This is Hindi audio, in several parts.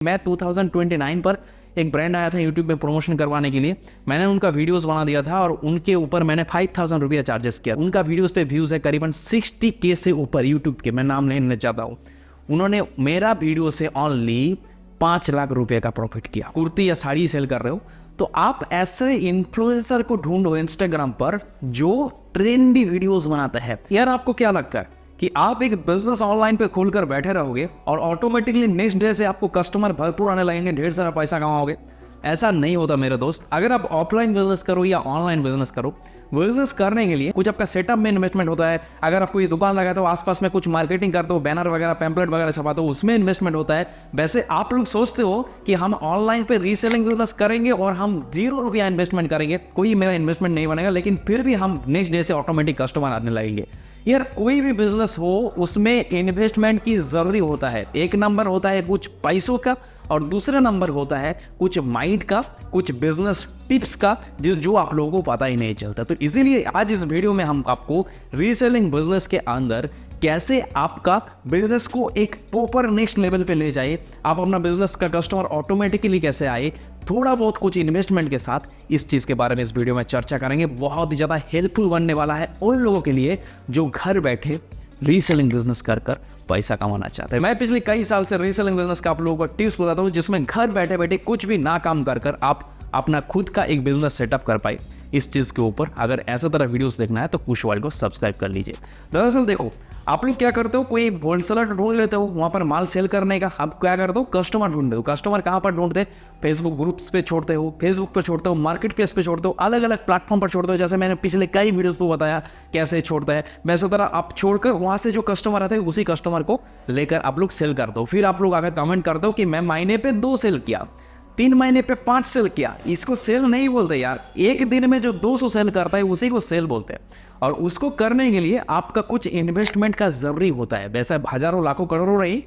मैं 2029 पर एक ब्रांड आया था यूट्यूब में प्रमोशन करवाने के लिए, मैंने उनका वीडियोस बना दिया था और उनके ऊपर मैंने 5000 रुपया चार्जेस किया। उनका वीडियोस पे व्यूज़ है करीबन 60K से ऊपर यूट्यूब के, मैं नाम नहीं लेना चाहता हूँ। उन्होंने मेरा वीडियो से ओनली 5 लाख रुपए का प्रॉफिट किया। कुर्ती या साड़ी सेल कर रहे हो तो आप ऐसे इन्फ्लुएंसर को ढूंढो इंस्टाग्राम पर जो ट्रेंडी वीडियोस बनाता है। यार आपको क्या लगता है कि आप एक बिजनेस ऑनलाइन पे खोलकर बैठे रहोगे और ऑटोमेटिकली नेक्स्ट डे से आपको कस्टमर भरपूर आने लगेंगे, ढेर सारा पैसा कमाओगे? ऐसा नहीं होता मेरे दोस्त। अगर आप ऑफलाइन बिजनेस करो या ऑनलाइन बिजनेस करो, बिजनेस करने के लिए कुछ आपका सेटअप में इन्वेस्टमेंट होता है। अगर आपको ये दुकान लगाते हो, आसपास में कुछ मार्केटिंग करते हो, बैनर वगैरह पैम्पलेट वगैरह छपाते हो, उसमें इन्वेस्टमेंट होता है। वैसे आप लोग सोचते हो कि हम ऑनलाइन पे रीसेलिंग बिजनेस करेंगे और हम 0 रुपया इन्वेस्टमेंट करेंगे, कोई मेरा इन्वेस्टमेंट नहीं बनेगा, लेकिन फिर भी हम नेक्स्ट डे से ऑटोमेटिक कस्टमर आने लगेंगे। यार कोई भी बिजनेस हो उसमें इन्वेस्टमेंट की जरूरी होता है। एक नंबर होता है कुछ पैसों का और दूसरा नंबर होता है कुछ माइंड का, कुछ बिजनेस टिप्स का जो आप लोगों को पता ही नहीं चलता। तो इसीलिए आज इस वीडियो में हम आपको रीसेलिंग बिजनेस के अंदर कैसे आपका बिजनेस को एक प्रॉपर नेक्स्ट लेवल पे ले जाए, आप अपना बिजनेस का कस्टमर ऑटोमेटिकली कैसे आए, थोड़ा बहुत कुछ इन्वेस्टमेंट के साथ, इस चीज के बारे में इस वीडियो में चर्चा करेंगे। बहुत ही ज्यादा हेल्पफुल बनने वाला है उन लोगों के लिए जो घर बैठे रीसेलिंग बिजनेस कर पैसा कमाना चाहते हैं। मैं पिछले कई साल से रीसेलिंग बिजनेस का आप लोगों को टिप्स बताता हूँ, जिसमें घर बैठे बैठे कुछ भी ना काम कर आप अपना खुद का एक बिजनेस सेटअप कर पाए। इस चीज के ऊपर अगर ऐसा तरह वीडियोस देखना है तो पुश वर्ल्ड को सब्सक्राइब कर लीजिए। दरअसल देखो, आप लोग क्या करते हो, कोई होलसेलर ढूंढ लेते हो वहां पर माल सेल करने का। आप क्या करते हो, कस्टमर ढूंढते हो। कस्टमर कहां पर ढूंढते? फेसबुक ग्रुप्स पे छोड़ते हो, फेसबुक पे छोड़ते हो, मार्केट प्लेस पे छोड़ते हो, अलग अलग प्लेटफॉर्म पर छोड़ते हो। जैसे मैंने पिछले कई वीडियोस को बताया कैसे छोड़ता है, वैसे तरह आप छोड़कर वहां से जो कस्टमर आते हैं उसी कस्टमर को लेकर आप लोग सेल करते हो। फिर आप लोग अगर कमेंट करते हो कि मैं महीने पे 2 सेल किया, 3 महीने पे 5 सेल किया, इसको सेल नहीं बोलते यार। एक दिन में जो 200 सेल करता है उसी को सेल बोलते हैं। और उसको करने के लिए आपका कुछ इन्वेस्टमेंट का जरूरी होता है। वैसे हजारों लाखों करोड़ों नहीं,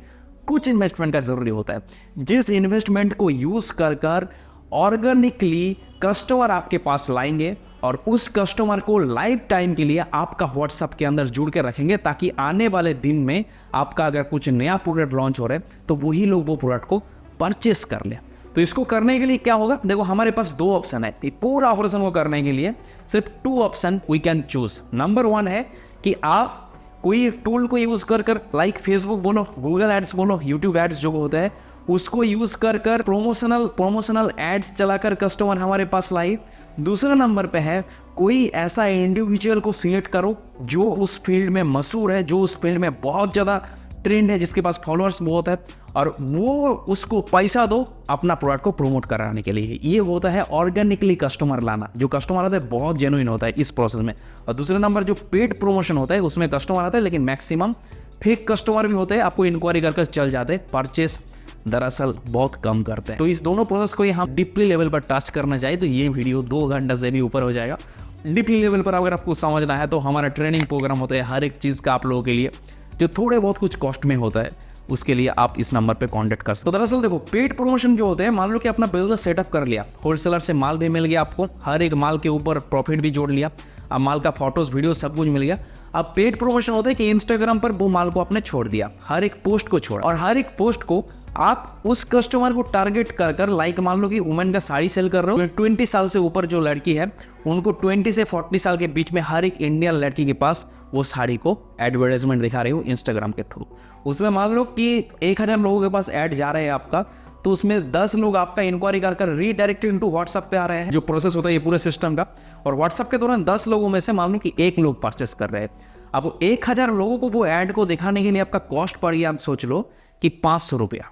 कुछ इन्वेस्टमेंट का जरूरी होता है। जिस इन्वेस्टमेंट को यूज कर ऑर्गेनिकली कस्टमर आपके पास लाएंगे और उस कस्टमर को लाइफ टाइम के लिए आपका व्हाट्सएप के अंदर जुड़ के रखेंगे, ताकि आने वाले दिन में आपका अगर कुछ नया प्रोडक्ट लॉन्च हो रहा है तो वही लोग वो प्रोडक्ट को परचेस कर लें। तो इसको करने के लिए क्या होगा, देखो हमारे पास 2 ऑप्शन है। पूरा ऑपरेशन को करने के लिए सिर्फ 2 option we can choose. Number 1 है कि आप कोई टूल को यूज कर लाइक फेसबुक बोलो, गूगल एड्स बोलो, यूट्यूब एड्स जो होता है उसको यूज कर प्रोमोशनल एड्स चलाकर कस्टमर हमारे पास लाए। दूसरा नंबर पे है कोई ऐसा इंडिविजुअल को सिलेक्ट करो जो उस फील्ड में मशहूर है, जो उस फील्ड में बहुत ज़्यादा ट्रेंड है, जिसके पास फॉलोअर्स बहुत है, और वो उसको पैसा दो अपना प्रोडक्ट को प्रमोट कराने के लिए। ये होता है ऑर्गेनिकली कस्टमर लाना। जो कस्टमर आता है बहुत जेन्युइन होता है इस प्रोसेस में। और दूसरे नंबर जो पेड प्रमोशन होता है उसमें कस्टमर आता है, लेकिन मैक्सिमम फेक कस्टमर भी होते हैं, आपको इंक्वायरी कर चल जाते हैं, परचेस दरअसल बहुत कम करते हैं। तो इस दोनों प्रोसेस को यहाँ डीपली लेवल पर टच करना चाहिए तो ये वीडियो 2 घंटे से भी ऊपर हो जाएगा। डीपली लेवल पर अगर आपको समझना है तो हमारा ट्रेनिंग प्रोग्राम होता है हर एक चीज़ का आप लोगों के लिए, जो थोड़े बहुत कुछ कॉस्ट में होता है, उसके लिए आप इस नंबर पे कांटेक्ट कर सकते हो। तो दरअसल देखो, पेड प्रमोशन जो होते हैं, मान लो कि अपना बिजनेस सेटअप कर लिया, होलसेलर से माल भी मिल गया आपको, हर एक माल के ऊपर प्रॉफिट भी जोड़ लिया, अब माल का फोटोज वीडियो सब कुछ मिल गया। अब पेड प्रमोशन होता है कि इंस्टाग्राम पर वो माल को आपने छोड़ दिया, हर एक पोस्ट को छोड़ा, और हर एक पोस्ट को आप उस कस्टमर को टारगेट कर लाइक मान लो कि वुमेन का साड़ी सेल कर रहे हो, 20 साल से ऊपर जो लड़की है उनको 20 से 40 साल के बीच में हर एक इंडियन लड़की के पास वो साड़ी को एडवर्टाइजमेंट दिखा रहे हो इंस्टाग्राम के थ्रू। उसमें मान लो कि 1000 लोगों के पास ऐड जा रहे हैं आपका, तो उसमें 10 लोग आपका इंक्वायरी कर रीडायरेक्ट इनटू व्हाट्सएप पे आ रहे हैं। जो प्रोसेस होता है ये पूरे सिस्टम का, और व्हाट्सएप के दौरान 10 लोगों में से मान लो कि 1 लोग परचेस कर रहे हैं। अब 1000 लोगों को वो ऐड को दिखाने के लिए आपका कॉस्ट पड़ गया, आप सोच लो कि 500 रुपया,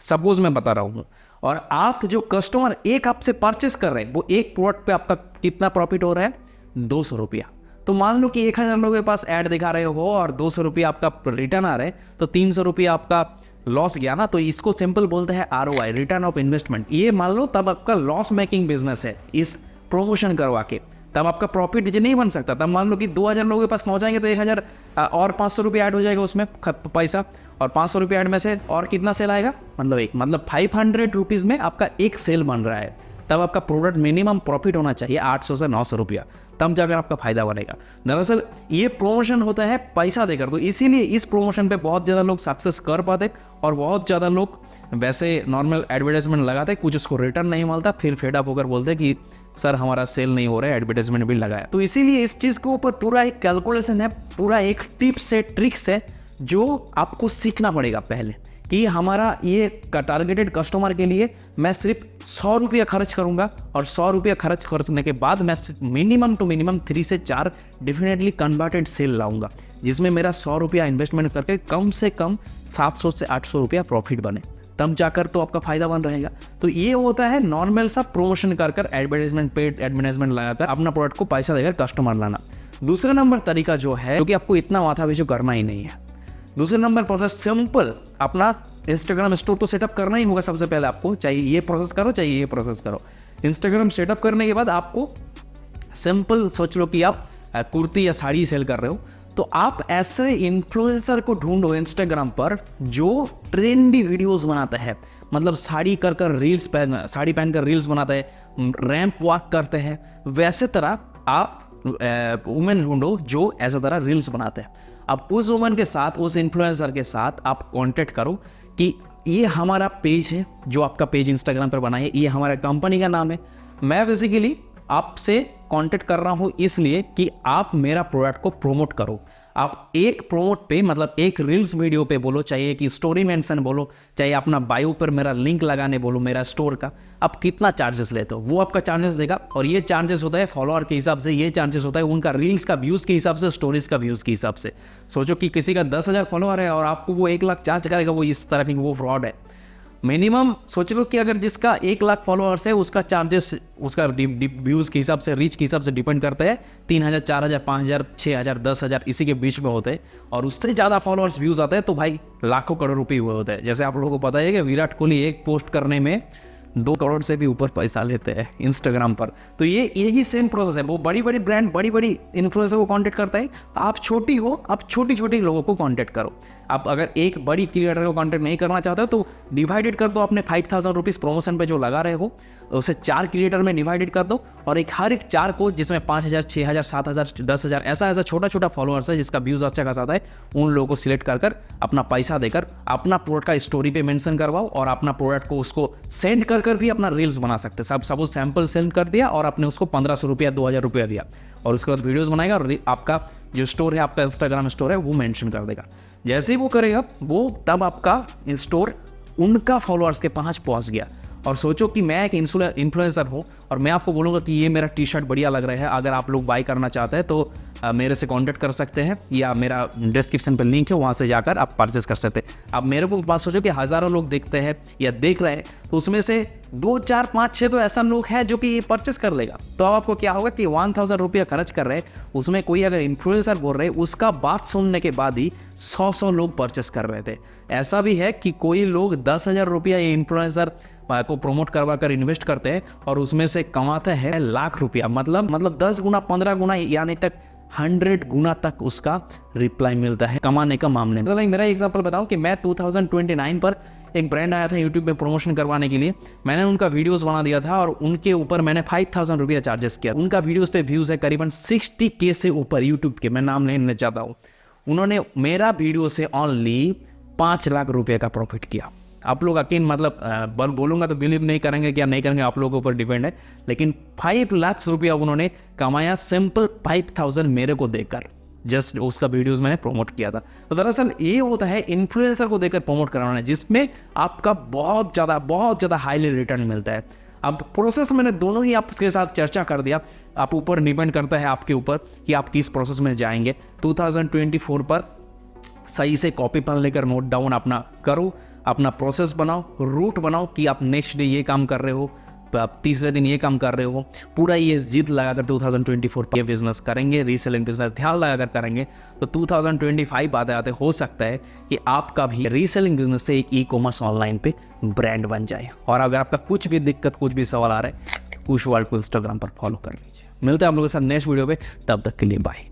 सपोज मैं बता रहा हूँ। और आप जो कस्टमर एक आपसे परचेस कर रहे हैं वो एक प्रोडक्ट पे आपका कितना प्रॉफिट हो रहा है, 200 रुपया। तो मान लो कि 1000 लोगों के पास ऐड दिखा रहे हो और 200 रुपया आपका रिटर्न आ रहा है, तो 300 रुपया आपका लॉस गया ना। तो इसको सिंपल बोलते हैं ROI, रिटर्न ऑफ इन्वेस्टमेंट। ये मान लो तब आपका लॉस मेकिंग बिजनेस है इस प्रमोशन करवा के, तब आपका प्रॉफिट नहीं बन सकता। तब मान लो कि 2000 लोगों के पास पहुंचाएंगे तो 1000 और 500 रुपये ऐड हो जाएगा उसमें पैसा, और 500 रुपये ऐड में से और कितना सेल आएगा, मतलब 500 रुपीज़ में आपका एक सेल बन रहा है। तब आपका प्रोडक्ट मिनिमम प्रॉफिट होना चाहिए 800 से 900 रुपया, तब जाकर आपका फायदा बनेगा। दरअसल ये प्रमोशन होता है पैसा देकर, तो इसीलिए इस प्रमोशन पे बहुत ज़्यादा लोग सक्सेस कर पाते और बहुत ज़्यादा लोग वैसे नॉर्मल एडवर्टाइजमेंट लगाते, कुछ उसको रिटर्न नहीं मिलता, फिर फेड अप होकर बोलते कि सर हमारा सेल नहीं हो रहा है, एडवर्टाइजमेंट भी लगाया। तो इसीलिए इस चीज़ के ऊपर पूरा एक कैलकुलेशन है, पूरा एक टिप्स है, ट्रिक्स है जो आपको सीखना पड़ेगा पहले कि हमारा ये टारगेटेड कस्टमर के लिए मैं सिर्फ 100 रुपया खर्च करूंगा और 100 रुपया खर्च करने के बाद मैं मिनिमम टू मिनिमम 3 से 4 डेफिनेटली कन्वर्टेड सेल लाऊंगा, जिसमें मेरा 100 रुपया इन्वेस्टमेंट करके कम से कम 700 से 800 रुपया प्रॉफिट बने, तब जाकर तो आपका फायदा बन रहेगा। तो ये होता है नॉर्मल सा प्रमोशन कर एडवर्टाइजमेंट, पेड एडवर्टाइजमेंट लगाकर अपना प्रोडक्ट को पैसा देकर कस्टमर लाना। दूसरा नंबर तरीका जो है, क्योंकि आपको इतना माथा पीछू करना ही नहीं है, दूसरे नंबर प्रोसेस सिंपल, अपना इंस्टाग्राम स्टोर तो सेटअप करना ही होगा सबसे पहले आपको, चाहिए ये प्रोसेस करो, चाहिए ये प्रोसेस करो। इंस्टाग्राम सेटअप करने के बाद आपको सिंपल सोच लो कि आप कुर्ती या साड़ी सेल कर रहे हो, तो आप ऐसे इन्फ्लुएंसर को ढूंढो इंस्टाग्राम पर जो ट्रेंडी वीडियोस बनाता है, मतलब साड़ी रील्स साड़ी पहनकर रील्स बनाता है, रैंप वॉक करते हैं, वैसे तरह आप वुमेन ढूंढो जो ऐसा तरह रील्स बनाते हैं। अब उस वुमन के साथ, उस इन्फ्लुएंसर के साथ आप कांटेक्ट करो कि ये हमारा पेज है, जो आपका पेज इंस्टाग्राम पर बना है, ये हमारा कंपनी का नाम है, मैं बेसिकली आपसे कांटेक्ट कर रहा हूँ इसलिए कि आप मेरा प्रोडक्ट को प्रमोट करो। आप एक प्रोमोट पे, मतलब एक रील्स वीडियो पे बोलो, चाहिए कि स्टोरी मेंशन बोलो, चाहे अपना बायो पर मेरा लिंक लगाने बोलो मेरा स्टोर का, आप कितना चार्जेस लेते हो वो आपका चार्जेस देगा। और ये चार्जेस होता है फॉलोअर के हिसाब से, ये चार्जेस होता है उनका रील्स का व्यूज़ के हिसाब से, स्टोरीज का व्यूज़ के हिसाब से। सोचो कि किसी का 10,000 फॉलोअर है और आपको वो 1 लाख चार्ज करेगा, वो इस तरह की वो फ्रॉड है। मिनिमम सोच लो कि अगर जिसका 1 लाख फॉलोअर्स है उसका चार्जेस उसका व्यूज़ के हिसाब से, रीच के हिसाब से डिपेंड करता है, 3,000, 4,000, 5,000, 6,000, 10,000 इसी के बीच में होते हैं। और उससे ज़्यादा फॉलोअर्स व्यूज़ आते हैं तो भाई लाखों करोड़ रुपये हुए होते हैं। जैसे आप लोगों को पता है कि विराट कोहली एक पोस्ट करने में 2 करोड़ से भी ऊपर पैसा लेते हैं इंस्टाग्राम पर। तो यही सेम प्रोसेस है, वो बड़ी बड़ी ब्रांड, बड़ी बड़ी इन्फ्लुएंसर को कांटेक्ट करता है, आप छोटी हो, आप छोटी छोटी लोगों को कांटेक्ट करो। आप अगर एक बड़ी क्रिएटर को कांटेक्ट नहीं करना चाहते हो तो डिवाइडेड कर दो, अपने 5,000 रुपीज़ प्रमोशन पे जो लगा रहे हो उसे 4 क्रिएटर में डिवाइडेड कर दो, और हर एक 4 को जिसमें 5,000, 6,000, 7,000, 10,000 ऐसा छोटा छोटा फॉलोअर्स है जिसका व्यूज़ अच्छा खासा आता है, उन लोगों को सिलेक्ट कर अपना पैसा देकर अपना प्रोडक्ट का स्टोरी पे मेंशन करवाओ और अपना प्रोडक्ट को उसको सेंड कर भी अपना रील्स बना सकते हैं। सब सैंपल सेंड कर दिया और आपने उसको 1,500 रुपया, 2,000 रुपया दिया, और उसके बाद वीडियोस बनाएगा और आपका जो स्टोर है, आपका इंस्टाग्राम स्टोर है, वो मेंशन कर देगा। जैसे ही वो करेगा वो तब आपका स्टोर उनका फॉलोअर्स के पास पहुंच गया। और सोचो कि मैं एक इन्फ्लुएंसर हूँ और मैं आपको बोलूँगा कि ये मेरा टी शर्ट बढ़िया लग रहा है, अगर आप लोग बाय करना चाहते हैं तो मेरे से कांटेक्ट कर सकते हैं, या मेरा डिस्क्रिप्शन पर लिंक है, वहाँ से जाकर आप परचेस कर सकते हैं। अब मेरे को बात सोचो कि हज़ारों लोग देखते हैं या देख रहे हैं, तो उसमें से 2, 4, 5, 6 तो ऐसा लोग हैं जो कि ये परचेस कर लेगा। तो अब आपको क्या होगा कि 1,000 रुपया खर्च कर रहे हैं, उसमें कोई अगर इन्फ्लुएंसर बोल रहे हैं, उसका बात सुनने के बाद ही 100 लोग परचेस कर रहे थे। ऐसा भी है कि कोई लोग 10,000 रुपया ये इन्फ्लुएंसर को प्रमोट करवा कर इन्वेस्ट करते हैं और उसमें से कमाते हैं लाख रुपया, मतलब 10 गुना, 15 गुना, यानी तक 100 गुना तक उसका रिप्लाई मिलता है कमाने का मामले में। तो मेरा एग्जांपल बताऊं कि मैं 2029 पर एक ब्रांड आया था यूट्यूब में प्रमोशन करवाने के लिए, मैंने उनका वीडियोस बना दिया था और उनके ऊपर मैंने 5,000 रुपया चार्जेस किया। उनका वीडियोस पे व्यूज है करीबन 60K से ऊपर यूट्यूब के, मैं नाम लेना चाहता हूँ। उन्होंने मेरा वीडियो से ओनली 5 लाख रुपये का प्रॉफिट किया। आप लोग यकीन, मतलब बोलूँगा तो बिलीव नहीं करेंगे, क्या नहीं करेंगे आप लोगों पर डिपेंड है, लेकिन 5 लाख रुपया उन्होंने कमाया सिंपल 5,000 मेरे को देकर, जस्ट उसका वीडियोस मैंने प्रमोट किया था। तो दरअसल ये होता है इन्फ्लुएंसर को देकर प्रमोट कराना, जिसमें आपका बहुत ज़्यादा हाईली रिटर्न मिलता है। अब प्रोसेस मैंने दोनों ही आपके साथ चर्चा कर दिया, आप ऊपर डिपेंड करता है आपके ऊपर कि आप किस प्रोसेस में जाएंगे। 2024 पर सही से कॉपी पेन लेकर नोट डाउन अपना करो, अपना प्रोसेस बनाओ, रूट बनाओ कि आप नेक्स्ट डे ये काम कर रहे हो, तो आप तीसरे दिन ये काम कर रहे हो, पूरा ये जिद लगाकर 2024 पर ये बिजनेस करेंगे, रीसेलिंग बिजनेस ध्यान लगाकर करेंगे, तो 2025 आते आते हो सकता है कि आपका भी रीसेलिंग बिजनेस से एक ई-कॉमर्स ऑनलाइन पे ब्रांड बन जाए। और अगर आपका कुछ भी दिक्कत, कुछ भी सवाल आ रहा है, कुश वर्ल्ड को इंस्टाग्राम पर फॉलो कर लीजिए। मिलते हैं आप लोगों के साथ नेक्स्ट वीडियो पे, तब तक के लिए बाय।